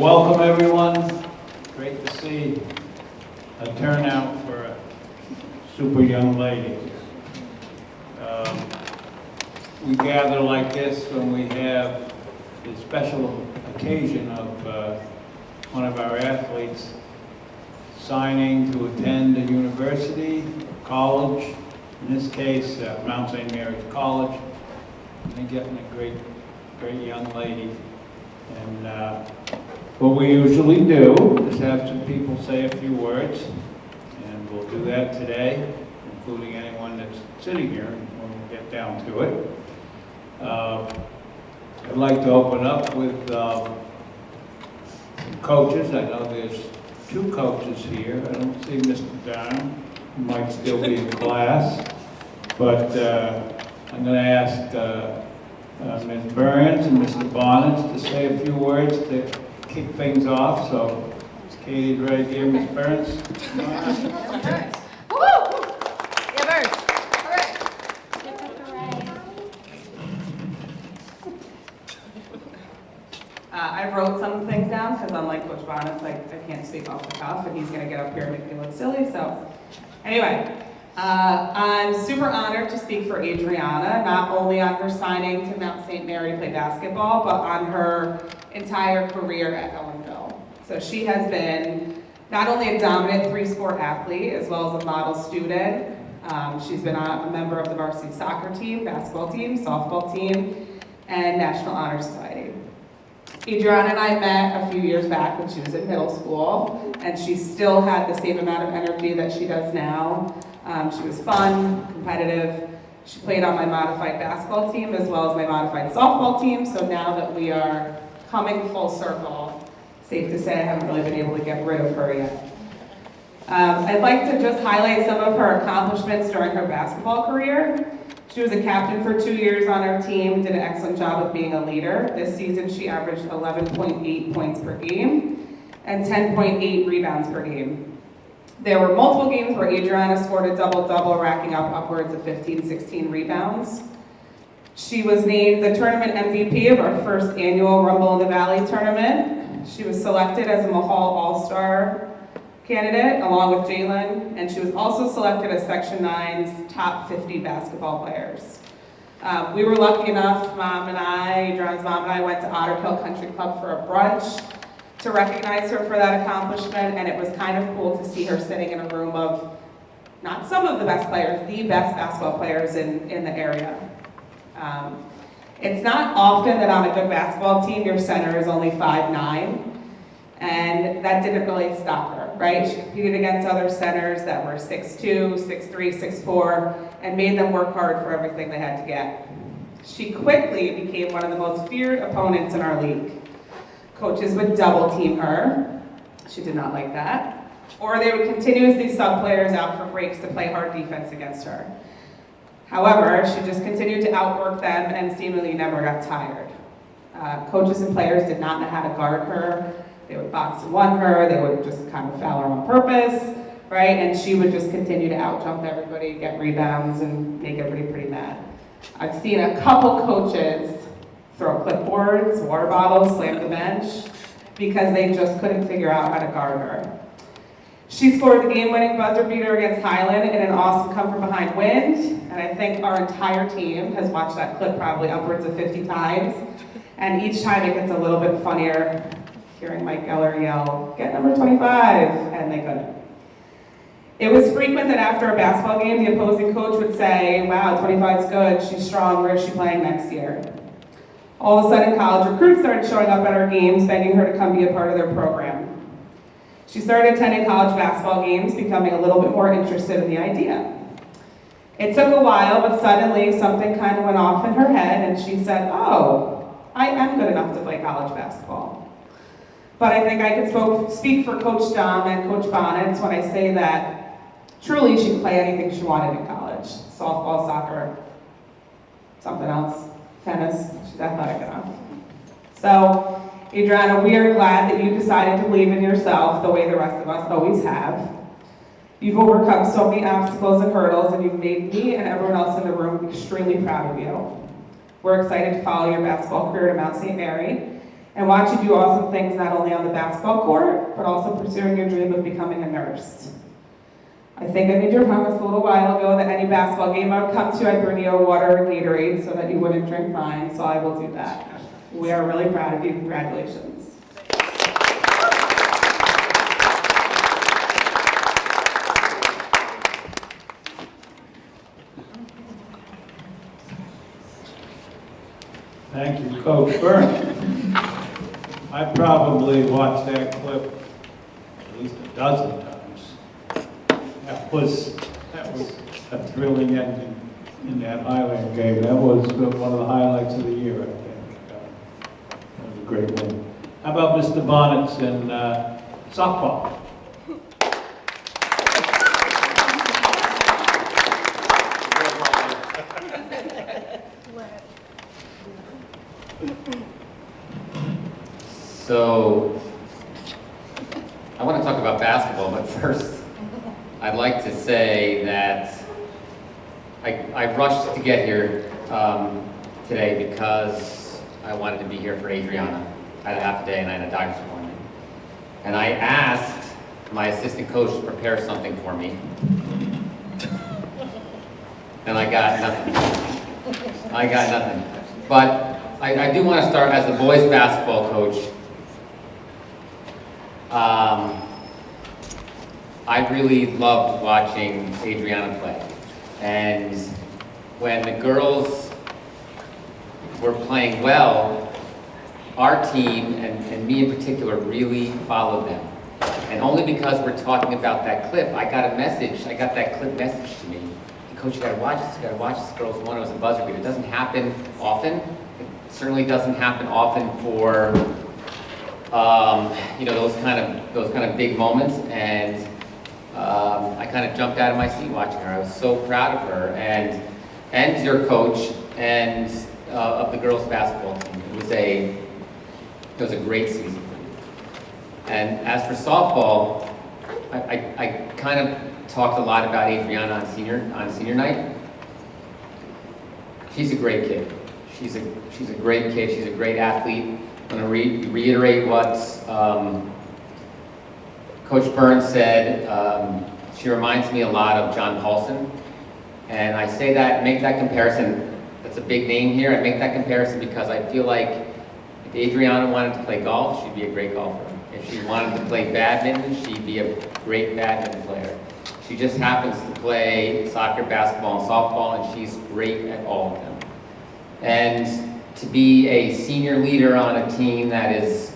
Welcome, everyone. Great to see a turnout for a super young lady. We gather like this when we have the special occasion of one of our athletes signing to attend a university, college, in this case, Mount St. Mary's College. And they're getting a great young lady. And what we usually do is have some people say a few words, and we'll do that today, including anyone that's sitting here when we get down to it. I'd like to open up with some coaches. I know there's two coaches here. I don't see Mr. Dunn, who might still be in class, but I'm going to ask Ms. Burns and Mr. Bonnet to say a few words to kick things off. So, Ms. Katie's right here. Ms. Burns. Come on. I wrote some things down because unlike Coach Bonnet, I can't speak off the cuff, and he's going to get up here and make me look silly. So, anyway, I'm super honored to speak for Adriana, not only on her signing to Mount St. Mary to play basketball, but on her entire career at Ellenville. So she has been not only a dominant three-sport athlete, as well as a model student. She's been a member of the varsity soccer team, basketball team, softball team, and National Honor Society. Adriana and I met a few years back when she was in middle school, and she still had the same amount of energy that she does now. She was fun, competitive. She played on my modified basketball team as well as my modified softball team, so now that we are coming full circle, safe to say I haven't really been able to get rid of her yet. I'd like to just highlight some of her accomplishments during her basketball career. She was a captain for 2 years on our team, did an excellent job of being a leader. This season she averaged 11.8 points per game and 10.8 rebounds per game. There were multiple games where Adriana scored a double-double, racking up upwards of 15, 16 rebounds. She was named the tournament MVP of our first annual Rumble in the Valley tournament. She was selected as a Mahal All-Star candidate along with Jalen, and she was also selected as Section 9's top 50 basketball players. We were lucky enough, Mom and I, Adriana's mom and I, went to Otter Hill Country Club for a brunch to recognize her for that accomplishment, and it was kind of cool to see her sitting in a room of not some of the best players, the best basketball players in the area. It's not often that on a good basketball team your center is only 5'9", and that didn't really stop her, right? She competed against other centers that were 6'2", 6'3", 6'4", and made them work hard for everything they had to get. She quickly became one of the most feared opponents in our league. Coaches would double team her. She did not like that. Or they would continuously sub players out for breaks to play hard defense against her. However, she just continued to outwork them and seemingly never got tired. Coaches and players did not know how to guard her. They would box and one her. They would just kind of foul her on purpose, right? And she would just continue to out-jump everybody, get rebounds, and make everybody pretty mad. I've seen a couple coaches throw clipboards, water bottles, slam the bench, because they just couldn't figure out how to guard her. She scored the game-winning buzzer beater against Highland in an awesome come-from-behind win, and I think our entire team has watched that clip probably upwards of 50 times, and each time it gets a little bit funnier, hearing Mike Geller yell, "Get number 25," and they couldn't. It was frequent that after a basketball game, the opposing coach would say, "Wow, 25's good, she's strong, where's she playing next year?" All of a sudden, college recruits started showing up at our games, begging her to come be a part of their program. She started attending college basketball games, becoming a little bit more interested in the idea. It took a while, but suddenly something kind of went off in her head, and she said, "Oh, I am good enough to play college basketball." But I think I can speak for Coach Dom and Coach Bonnet when I say that truly she could play anything she wanted in college. Softball, soccer, something else, tennis. She's athletic enough. So, Adriana, we are glad that you decided to believe in yourself the way the rest of us always have. You've overcome so many obstacles and hurdles, and you've made me and everyone else in the room extremely proud of you. We're excited to follow your basketball career to Mount St. Mary, and watch you do awesome things not only on the basketball court, but also pursuing your dream of becoming a nurse. I think I made your promise a little while ago that any basketball game I would come to, I'd bring you a water or Gatorade so that you wouldn't drink mine, so I will do that. We are really proud of you. Congratulations. Thank you, Coach Byrne. I probably watched that clip at least a dozen times. That was a thrilling ending in that Highland game. That was one of the highlights of the year, I think. That was a great win. How about Mr. Bonnets in softball? So, I want to talk about basketball, but first, I'd like to say that I rushed to get here today because I wanted to be here for Adriana. I had a half a day and I had a doctor's appointment. And I asked my assistant coach to prepare something for me. And I got nothing. I got nothing. But I do want to start as the boys basketball coach. I really loved watching Adriana play. And when the girls were playing well, our team, and me in particular, really followed them. And only because we're talking about that clip, I got that clip message to me. Coach, you gotta watch this, you gotta watch this. Girls won, it was a buzzer beater. It doesn't happen often. It certainly doesn't happen often for those kind of big moments, and I kind of jumped out of my seat watching her. I was so proud of her and your coach and of the girls basketball team. It was a great season for you. And as for softball, I kind of talked a lot about Adriana on senior night. She's a great kid. She's a great kid. She's a great athlete. I'm going to reiterate what Coach Burns said. She reminds me a lot of John Paulson. And I say that, make that comparison. That's a big name here. I make that comparison because I feel like if Adriana wanted to play golf, she'd be a great golfer. If she wanted to play badminton, she'd be a great badminton player. She just happens to play soccer, basketball, and softball, and she's great at all of them. And to be a senior leader on a team that is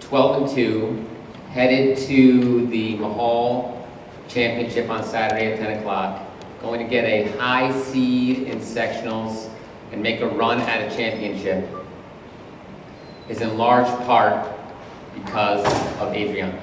12-2, headed to the Mahal Championship on Saturday at 10 o'clock, going to get a high seed in sectionals and make a run at a championship is in large part because of Adriana,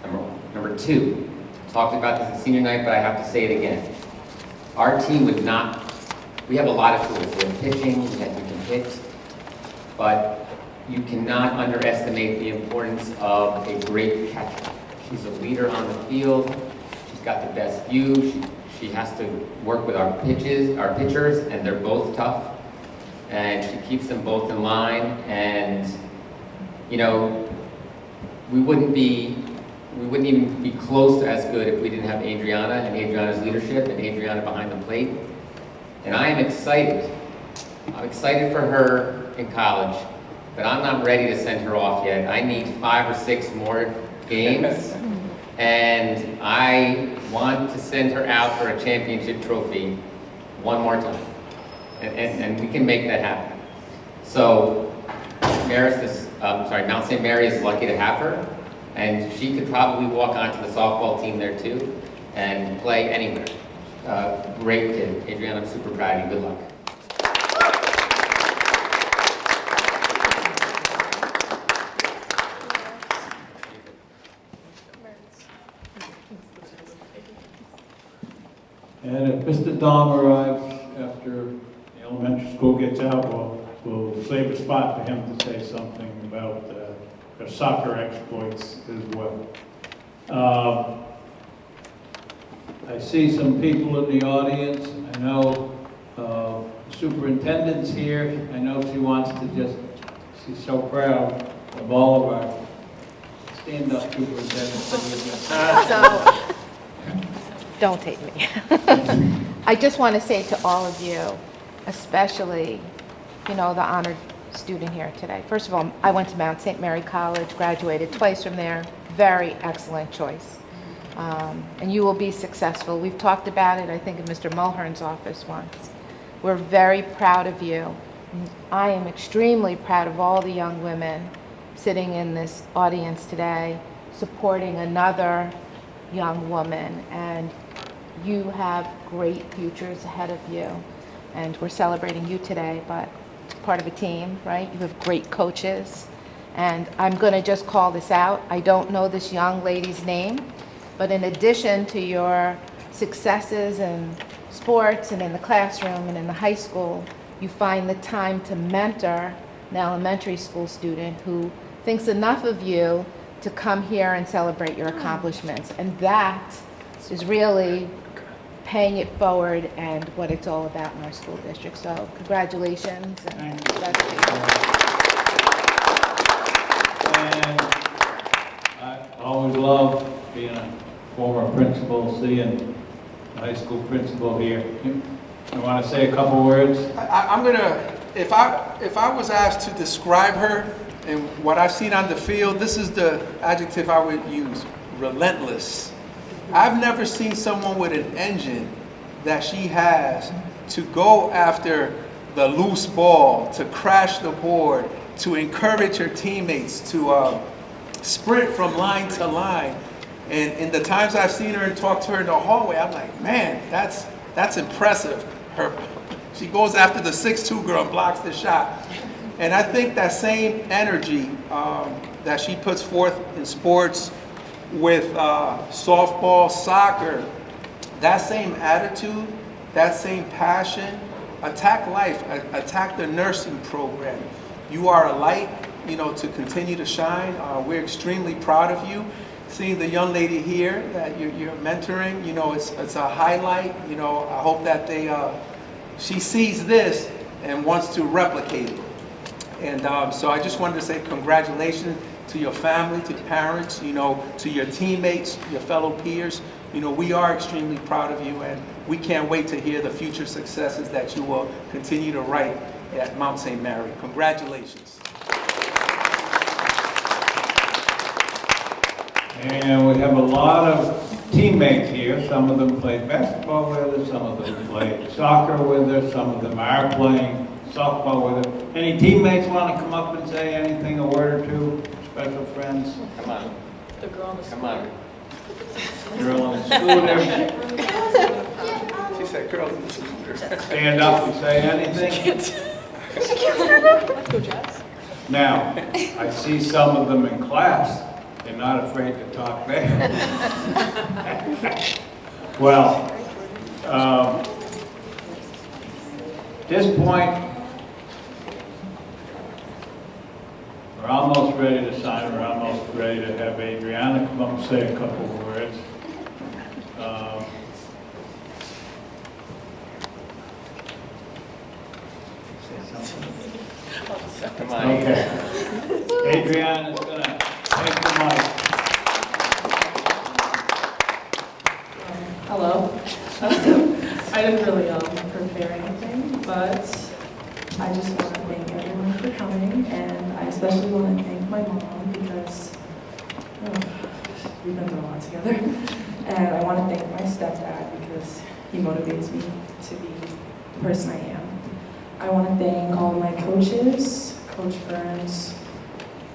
number one. Number two, talked about this at senior night, but I have to say it again. Our team would not, we have a lot of tools. We have pitching, we can hit, but you cannot underestimate the importance of a great catcher. She's a leader on the field. She's got the best view. She has to work with our pitchers, and they're both tough. And she keeps them both in line. And, you know, we wouldn't even be close to as good if we didn't have Adriana and Adriana's leadership and Adriana behind the plate. And I am excited. I'm excited for her in college, but I'm not ready to send her off yet. I need 5 or 6 more games, and I want to send her out for a championship trophy one more time. And we can make that happen. So, Mount St. Mary is lucky to have her. And she could probably walk onto the softball team there too and play anywhere. Great kid. Adriana, I'm super proud of you. Good luck. And if Mr. Dom arrives after the elementary school gets out, we'll save a spot for him to say something about her soccer exploits as well. I see some people in the audience. I know the superintendent's here. I know she wants to just She's so proud of all of our stand-up superintendents. So, don't take me. I just want to say to all of you, especially, the honored student here today. First of all, I went to Mount St. Mary College, graduated twice from there. Very excellent choice. And you will be successful. We've talked about it, I think, in Mr. Mulhern's office once. We're very proud of you. I am extremely proud of all the young women sitting in this audience today, supporting another young woman, and you have great futures ahead of you. And we're celebrating you today, but it's part of a team, right? You have great coaches. And I'm going to just call this out. I don't know this young lady's name, but in addition to your successes in sports and in the classroom and in the high school, you find the time to mentor an elementary school student who thinks enough of you to come here and celebrate your accomplishments. And that is really paying it forward and what it's all about in our school district. So congratulations. And that's And I always love being a former principal, seeing the high school principal here. You want to say a couple words? I'm gonna, if I was asked to describe her and what I've seen on the field, this is the adjective I would use: relentless. I've never seen someone with an engine that she has to go after the loose ball, to crash the board, to encourage her teammates, to sprint from line to line. And in the times I've seen her and talked to her in the hallway, I'm like, man, that's impressive. She goes after the 6'2" girl and blocks the shot. And I think that same energy that she puts forth in sports with softball, soccer, that same attitude, that same passion, attack life, attack the nursing program. You are a light, to continue to shine. We're extremely proud of you. Seeing the young lady here that you're mentoring, it's a highlight. I hope that she sees this and wants to replicate it. And so I just wanted to say congratulations to your family, to parents, to your teammates, your fellow peers. We are extremely proud of you, and we can't wait to hear the future successes that you will continue to write at Mount St. Mary. Congratulations. And we have a lot of teammates here. Some of them played basketball with us, some of them played soccer with us, some of them are playing softball with us. Any teammates want to come up and say anything, a word or two? Special friends? Come on. The girl on the Come on. Girl on the scooter? She said, girls in the scooter. Stand up and say anything? Let's go, Jess. Now, I see some of them in class. They're not afraid to talk there. Well, at this point, we're almost ready to sign. We're almost ready to have Adriana come up and say a couple of words. Say something. Come on. Okay. Adriana's gonna take the mic. Hello. I didn't really prepare anything, but I just want to thank everyone for coming, and I especially want to thank my mom because we've been through a lot together. And I want to thank my stepdad because he motivates me to be the person I am. I want to thank all my coaches, Coach Burns,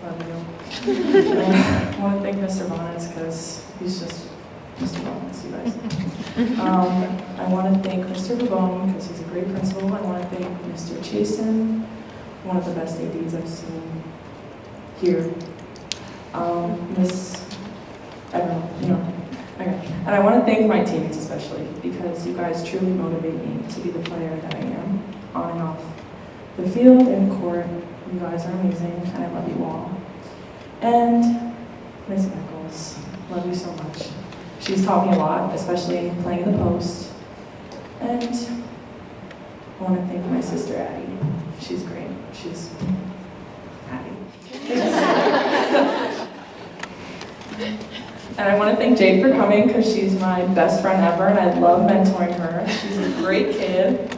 love you. And I want to thank Mr. Bonnes because he's just Mr. Bonnes, you guys. I want to thank Mr. Babone because he's a great principal. I want to thank Mr. Chasen, one of the best ADs I've seen here. Miss, everyone, okay. And I want to thank my teammates especially because you guys truly motivate me to be the player that I am on and off the field and court. You guys are amazing, and I love you all. And Miss Eccles, love you so much. She's taught me a lot, especially playing in the post. And I want to thank my sister Addie. She's great. She's Addie. And I want to thank Jade for coming because she's my best friend ever and I love mentoring her. She's a great kid.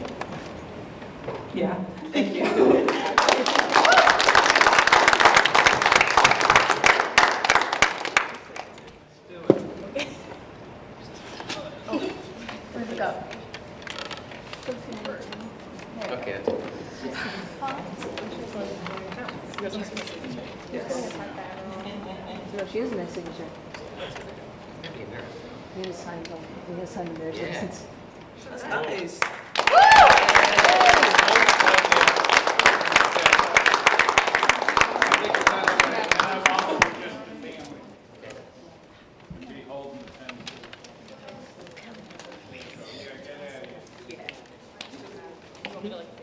Yeah, thank you. Where'd it go? Okay, that's all. No, she is in that signature. You just signed them. You just signed the marriage Yeah. license. That's nice. Be holding the pen.